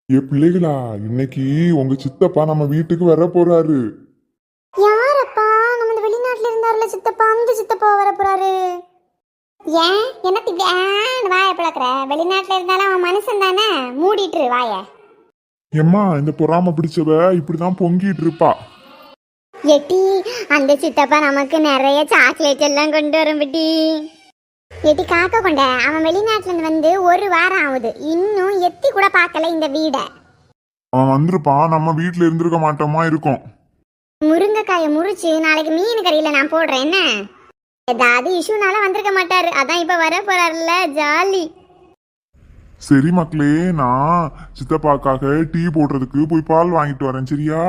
பிள்ளைகளா, இன்னைக்கு உங்க சித்தப்பா நம்ம வீட்டுக்கு வர போறாரு. யாரப்பா? நம்ம இந்த வெளிநாட்டுல இருந்தாருல சித்தப்பா, அந்த சித்தப்பா வர போறாரு. ஏன் என்னத்தி வாய பிளக்குற? வெளிநாட்டுல இருந்தாலும் அவன் மனுஷன் தானே, மூடிட்டு வாய. எம்மா, இந்த பொறாம பிடிச்சவ இப்படிதான் பொங்கிட்டு இருப்பா. எட்டி, அந்த சித்தப்பா நமக்கு நிறைய சாக்லேட் எல்லாம் கொண்டு வரும் பிட்டி. எட்டி காக்க கொண்ட, அவன் வெளிநாட்டுல இருந்து வந்து ஒரு வாரம் ஆகுது, இன்னும் எத்தி கூட பார்க்கல இந்த வீடை. அவன் வந்திருப்பான், நம்ம வீட்டுல இருந்திருக்க மாட்டோமா இருக்கும். முருங்கைக்காயை முறிச்சு நாளைக்கு மீன் கறியில நான் போடுறேன் என்ன. ஏதாவது இஷ்யூனால வந்திருக்க மாட்டாரு, அதான் இப்ப வர போறாருல, ஜாலி. சரி மக்களே, நான் சித்தப்பாக்காக டீ போடுறதுக்கு போய் பால் வாங்கிட்டு வரேன், சரியா?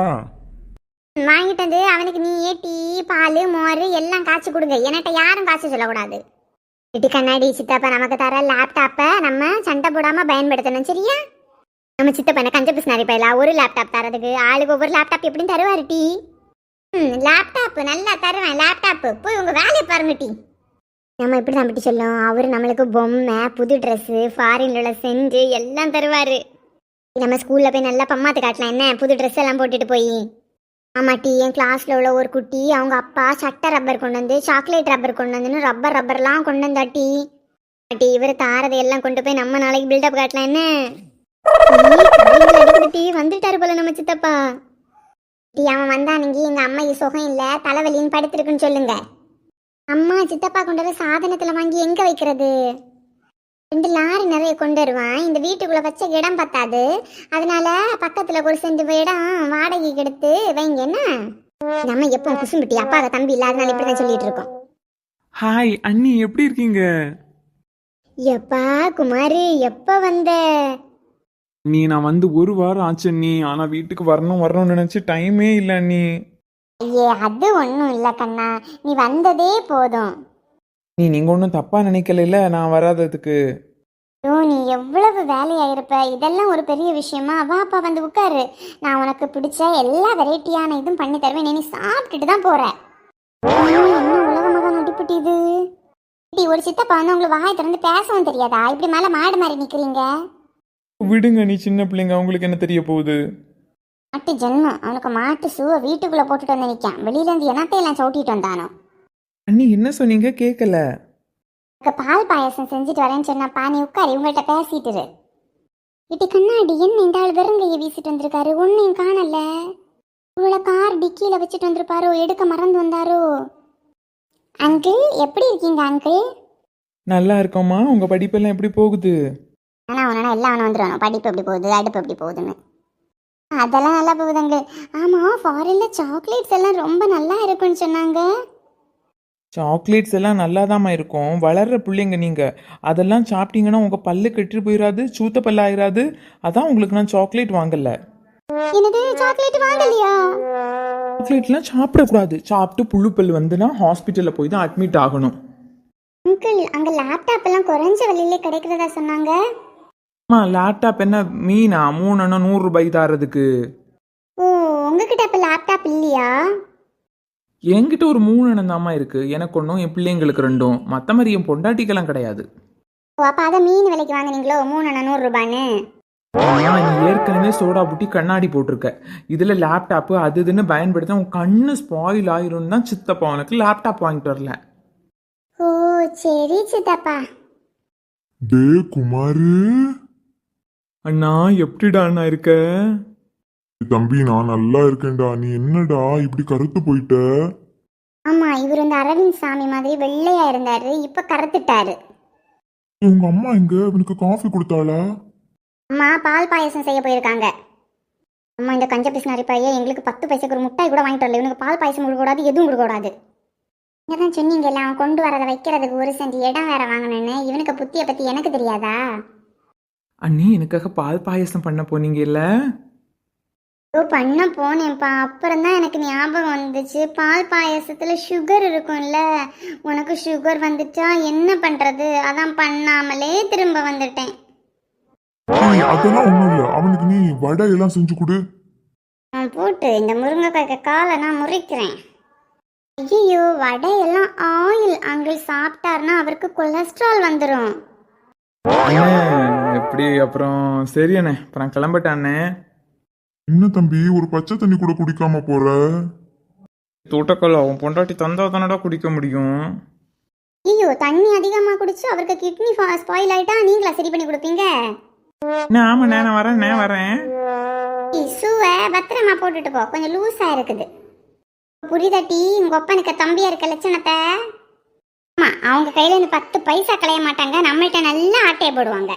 வாங்கிட்டு வந்து அவனுக்கு நீயே டீ பால் மோர் எல்லாம் காய்ச்சி கொடுங்க, என்கிட்ட யாரும் காய்ச்சி சொல்லக்கூடாது. இட்டி கண்ணாடி, சித்தப்பா நமக்கு தர லேப்டாப்பை நம்ம சண்டை போடாம பயன்படுத்தணும், சரியா? நம்ம சித்தப்பா என்ன கஞ்ச பிஸ்னாரி பையலா, ஒரு லேப்டாப் தரதுக்கு ஆளுக்கு ஒவ்வொரு லேப்டாப் எப்படின்னு தருவாரு டீ. லேப்டாப் நல்லா தருவேன், லேப்டாப் போய் உங்க வேலையை பாருங்க டீ. நம்ம இப்படி தான் பட்டி சொல்லும், அவரு நம்மளுக்கு பொம்மை, புது ட்ரெஸ்ஸு, ஃபாரின்ல உள்ள செஞ்சு எல்லாம் தருவாரு. நம்ம ஸ்கூல்ல போய் நல்லா பம்மாத்து காட்டலாம் என்ன, புது ட்ரெஸ் எல்லாம் போட்டுட்டு போய். ஆமா டீ, என் கிளாஸ்ல உள்ள ஒரு குட்டி அவங்க அப்பா சட்டை ரப்பர் கொண்டு வந்து, சாக்லேட் ரப்பர் கொண்டு வந்துன்னு ரப்பர்லாம் கொண்டு வந்தா டீ. டீ இவர் தாரதை எல்லாம் கொண்டு போய் நம்ம நாளைக்கு பில்டப் காட்டலாம் என்ன. டீ வந்துட்டாரு போல நம்ம சித்தப்பா. டீ அவன் வந்தானுங்க, எங்க அம்மா சுகம் இல்ல தலைவலின்னு படுத்திருக்குன்னு சொல்லுங்க. அம்மா சித்தப்பா கொண்டு வர சாதனத்துல வாங்கி எங்க வைக்கிறது? 2 லாரி நிறைய கொண்டு வருவான், இந்த வீட்டுக்குள்ள வச்ச இடம் பத்தாது, அதனால பக்கத்துல ஒரு சென்று இடம் வாடகைக்கு எடுத்து வைங்க என்ன. நம்ம எப்போ குசும்பிட்டி அப்பா தம்பி இல்ல, அதனால இப்படிதான் சொல்லிட்டு இருக்கோம். ஹாய் அண்ணி, எப்படி இருக்கீங்க? எப்பா குமாரு, எப்ப வந்த? நான் வந்து ஒரு வாரம் ஆச்சு அண்ணி. ஆனா வீட்டுக்கு வரணும்னு நினைச்சு டைமே இல்லை அண்ணி. ஐயே அது ஒன்றும் இல்லை கண்ணா, நீ வந்ததே போதும். நீங்க ஒன்றும் தப்பா நினைக்கல நான் வராததுக்கு? ஐயோ, நீ எவ்வளவு வேலையாயிருப்ப, இதெல்லாம் ஒரு பெரிய விஷயமா? வாப்பா வந்து உட்காரு, நான் உனக்கு பிடிச்ச எல்லா வெரைட்டியான இதுவும் பண்ணி தருவேன், நீ சாப்பிட்டுட்டு தான் போற. என்ன உலகமாக நடிப்புட்டி இது. ஒரு சித்தப்பா வந்து உங்களுக்கு வாயை திறந்து பேசவும் தெரியாதா? இப்படி மேல மாடு மாதிரி நிக்கிறீங்க. விடுங்க, நீ சின்ன பிள்ளைங்க, அவங்களுக்கு என்ன தெரிய போகுது? மாட்டு ஜென்மம், அவனுக்கு மாட்டு சூவை வீட்டுக்குள்ள போட்டுட்டு வந்து நிற்கான், வெளியில இருந்து என்னத்தையெல்லாம் சவுட்டிட்டு வந்தானோ. அண்ணி என்ன சொன்னீங்க? கேட்கல. பால் பாயசம் செஞ்சுட்டு வரேன்னு சொன்னப்பா, நீ உட்காரு, உங்கள்கிட்ட பேசிட்டு. இட்டி கண்ணாடி, என்ன இந்த ஆள் வெறுங்கையை வீசிட்டு வந்திருக்காரு, ஒன்னையும் காணல. இவ்வளோ கார் டிக்கியில வச்சுட்டு வந்திருப்பாரோ, எடுக்க மறந்து வந்தாரோ. அங்கிள் எப்படி இருக்கீங்க அங்கிள்? நல்லா இருக்கோம்மா. உங்க படிப்பெல்லாம் எப்படி போகுது? ஆனால் அவனா எல்லாம் அவனை வந்துடுவானோ, படிப்பு எப்படி போகுது அடுப்பு எப்படி போகுதுன்னு. அதெல்லாம் நல்லா போகுது அங்கிள். ஆமாம், ஃபாரின்ல சாக்லேட்ஸ் எல்லாம் ரொம்ப நல்லா இருக்குன்னு சொன்னாங்க. சாக்லேட்ஸ் எல்லாம் நல்லாதாம்மா இருக்கும். வளர்ற பிள்ளைங்க நீங்க, அதெல்லாம் சாப்பிட்டீங்கன்னா உங்க பல்லு கெட்டு போயிடாது, சூத்த பல்ல ஆயிராது. அதான் உங்களுக்கு நான் சாக்லேட் வாங்கல. என்னது, சாக்லேட் வாங்கலையா? சாக்லேட்லாம் சாப்பிடக்கூடாது. சாப்பிட்டு புழு பல் வந்துன்னா ஹாஸ்பிட்டலில் போய் தான் அட்மிட் ஆகணும். அங்கிள், அங்கே லேப்டாப் எல்லாம் குறைஞ்ச விலையிலே கிடைக்கிறதா சொன்னாங்க. லேப்டாப் என்ன மீனா 3 அண்ணா 100 ரூபாய் தரதுக்கு? ஓ, உங்ககிட்ட அப்போ லேப்டாப் இல்லையா? என்கிட்ட ஒரு 3 அண்ணன் தாம்மா இருக்கு. எனக்கு ஒன்றும், என் பிள்ளைங்களுக்கு 2. மற்ற மாதிரி என் பொண்டாட்டிக்கெல்லாம் கிடையாது. ஓ, அப்போ அதை மீன் விலைக்கு வாங்கினீங்களோ, 3 அண்ணா 100 ரூபான்னு? நீ ஏற்கனவே சோடா புட்டி கண்ணாடி போட்டிருக்க, இதுல லேப்டாப்பு அது இதுன்னு பயன்படுத்த உன் கண்ணு ஸ்பாயில் ஆயிரும் தான் சித்தப்பா உனக்கு லேப்டாப் வாங்கிட்டு வரல. ஓ சரி சித்தப்பா. டே குமாரு. அண்ணா, எப்படிடா அண்ணா இருக்க? தம்பி, நான் நல்லா இருக்கேன்டா. நீ என்னடா இப்படி கருத்து போயிட்ட? ஆமா, இவர் இந்த அரவிந்த் சாமி மாதிரி வெள்ளையா இருந்தாரு, இப்ப கருத்துட்டாரு. உங்க அம்மா எங்க? இவனுக்கு காஃபி கொடுத்தாளா? அம்மா பால் பாயசம் செய்ய போயிருக்காங்க. அம்மா இந்த கஞ்ச பிஸ்னாரி பையன் எங்களுக்கு 10 பைசாக்கு ஒரு முட்டாய் கூட வாங்கிட்டு வரல. இவனுக்கு பால் பாயசம் கொடுக்க கூடாது, எதுவும் கொடுக்க கூடாது. நீங்க தான் சொன்னீங்கல்ல, அவன் கொண்டு வரதை வைக்கிறதுக்கு 1 சென்ட் இடம் வேற வாங்கணும்னு. இவனுக்கு புத்தியை பத்தி எனக்கு தெரியாதா? அண்ணி, எனக்காக பால் பாயசம் பண்ண போனீங்கல்ல? பண்ண போனேன்ப்பா, அப்புறம் தான் எனக்கு ஞாபகம் வந்துச்சு, பால் பாயசத்துல சுகர் இருக்கும்ல, உனக்கு சுகர் வந்துட்டா என்ன பண்றது, அதான் பண்ணாமலே திரும்ப வந்துட்டேன். அதெல்லாம் ஒண்ணும் இல்ல, அவனுக்கு நீ வடை எல்லாம் செஞ்சு கொடு. போட்டு இந்த முருங்கைக்காய்க்கு காலை நான் முறிக்கிறேன். ஐயோ, வடை எல்லாம் ஆயில், அங்கிள் சாப்பிட்டாருன்னா அவருக்கு கொலஸ்ட்ரால் வந்துடும். எப்படி அப்புறம் சரி அண்ணே அப்புறம் கிளம்பிட்டாண்ணே. என்ன தம்பி ஒரு பச்சை தண்ணி கூட குடிக்காம போற? தூட்டக்கல் அவன் பொண்டாட்டி தந்தா தானடா குடிக்க முடியும். ஐயோ தண்ணி அதிகமாக குடிச்சு அவருக்கு கிட்னி ஸ்பாயில் ஆயிட்டா நீங்களா சரி பண்ணி கொடுப்பீங்க? ஆமாண்ணே நான் வரேன். ஷூவை பத்திரமா போட்டுட்டு போ, கொஞ்சம் லூஸா இருக்குது. புரிதட்டி உங்க ஒப்பனுக்கு தம்பியா இருக்க லட்சணத்தை. ஆமா அவங்க கையில இருந்து 10 பைசா களைய மாட்டாங்க, நம்மள்கிட்ட நல்லா ஆட்டைய போடுவாங்க.